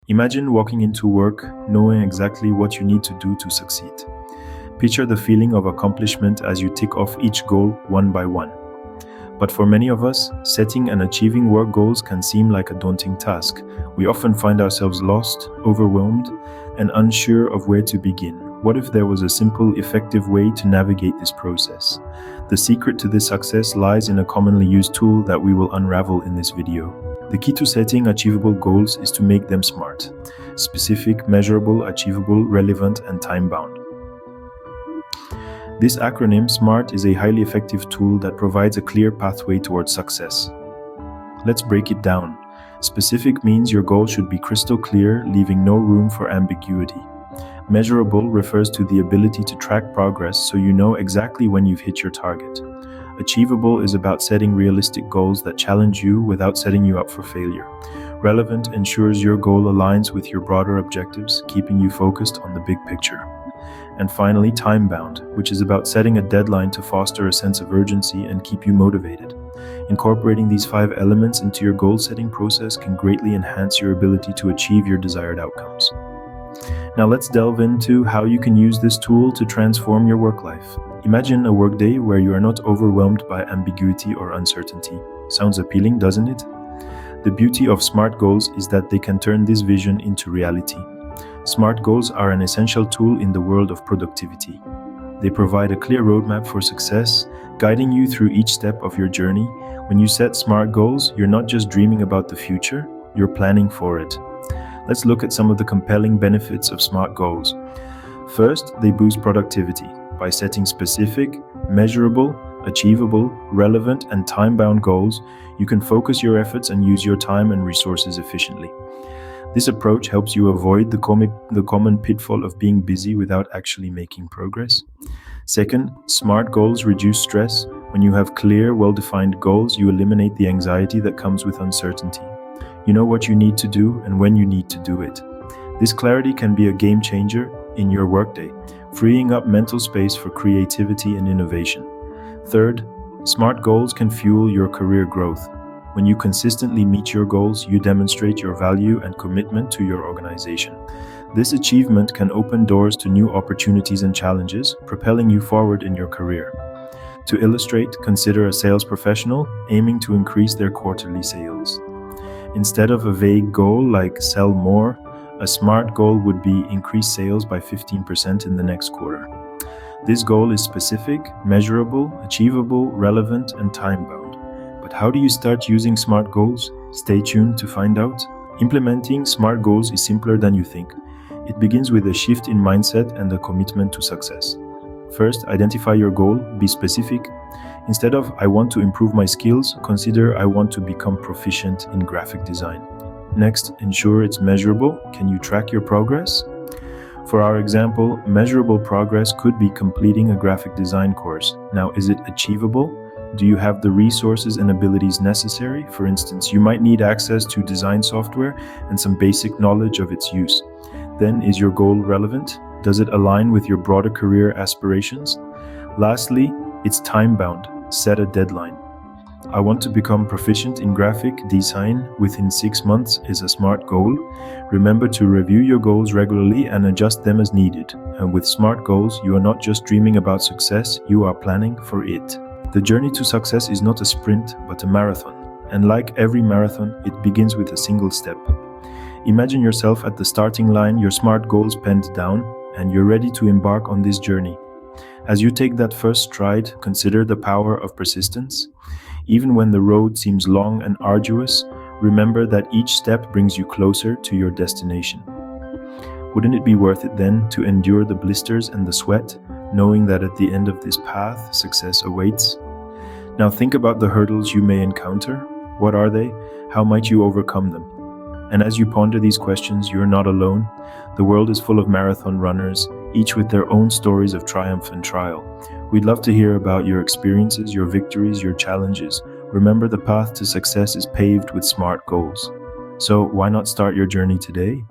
Imagine walking into work knowing exactly what you need to do to succeed. Picture the feeling of accomplishment as you tick off each goal one by one. But for many of us, setting and achieving work goals can seem like a daunting task. We often find ourselves lost, overwhelmed, and unsure of where to begin. What if there was a simple, effective way to navigate this process? The secret to this success lies in a commonly used tool that we will unravel in this video. The key to setting achievable goals is to make them SMART: specific, measurable, achievable, relevant, and time-bound. This acronym SMART is a highly effective tool that provides a clear pathway towards success. Let's break it down. Specific means your goal should be crystal clear, leaving no room for ambiguity. Measurable refers to the ability to track progress so you know exactly when you've hit your target. Achievable is about setting realistic goals that challenge you without setting you up for failure. Relevant ensures your goal aligns with your broader objectives, keeping you focused on the big picture. And finally, time-bound, which is about setting a deadline to foster a sense of urgency and keep you motivated. Incorporating these 5 elements into your goal-setting process can greatly enhance your ability to achieve your desired outcomes. Now let's delve into how you can use this tool to transform your work life. Imagine a workday where you are not overwhelmed by ambiguity or uncertainty. Sounds appealing, doesn't it? The beauty of SMART goals is that they can turn this vision into reality. SMART goals are an essential tool in the world of productivity. They provide a clear roadmap for success, guiding you through each step of your journey. When you set SMART goals, you're not just dreaming about the future, you're planning for it. Let's look at some of the compelling benefits of SMART goals. First, they boost productivity. By setting specific, measurable, achievable, relevant, and time-bound goals, you can focus your efforts and use your time and resources efficiently. This approach helps you avoid the common pitfall of being busy without actually making progress. Second, SMART goals reduce stress. When you have clear, well-defined goals, you eliminate the anxiety that comes with uncertainty. You know what you need to do and when you need to do it. This clarity can be a game changer in your workday, freeing up mental space for creativity and innovation. Third, SMART goals can fuel your career growth. When you consistently meet your goals, you demonstrate your value and commitment to your organization. This achievement can open doors to new opportunities and challenges, propelling you forward in your career. To illustrate, consider a sales professional aiming to increase their quarterly sales. Instead of a vague goal like sell more, a SMART goal would be increase sales by 15% in the next quarter. This goal is specific, measurable, achievable, relevant, and time-bound. But how do you start using SMART goals? Stay tuned to find out. Implementing SMART goals is simpler than you think. It begins with a shift in mindset and a commitment to success. First, identify your goal, be specific. Instead of "I want to improve my skills," consider "I want to become proficient in graphic design." Next, ensure it's measurable. Can you track your progress? For our example, measurable progress could be completing a graphic design course. Now, is it achievable? Do you have the resources and abilities necessary? For instance, you might need access to design software and some basic knowledge of its use. Then, is your goal relevant? Does it align with your broader career aspirations? Lastly, it's time-bound. Set a deadline. I want to become proficient in graphic design within 6 months is a SMART goal. Remember to review your goals regularly and adjust them as needed. And with SMART goals, you are not just dreaming about success, you are planning for it. The journey to success is not a sprint, but a marathon. And like every marathon, it begins with a single step. Imagine yourself at the starting line, your SMART goals penned down, and you're ready to embark on this journey. As you take that first stride, consider the power of persistence. Even when the road seems long and arduous, remember that each step brings you closer to your destination. Wouldn't it be worth it then to endure the blisters and the sweat, knowing that at the end of this path, success awaits? Now think about the hurdles you may encounter. What are they? How might you overcome them? And as you ponder these questions, you're not alone. The world is full of marathon runners, each with their own stories of triumph and trial. We'd love to hear about your experiences, your victories, your challenges. Remember, the path to success is paved with SMART goals. So why not start your journey today?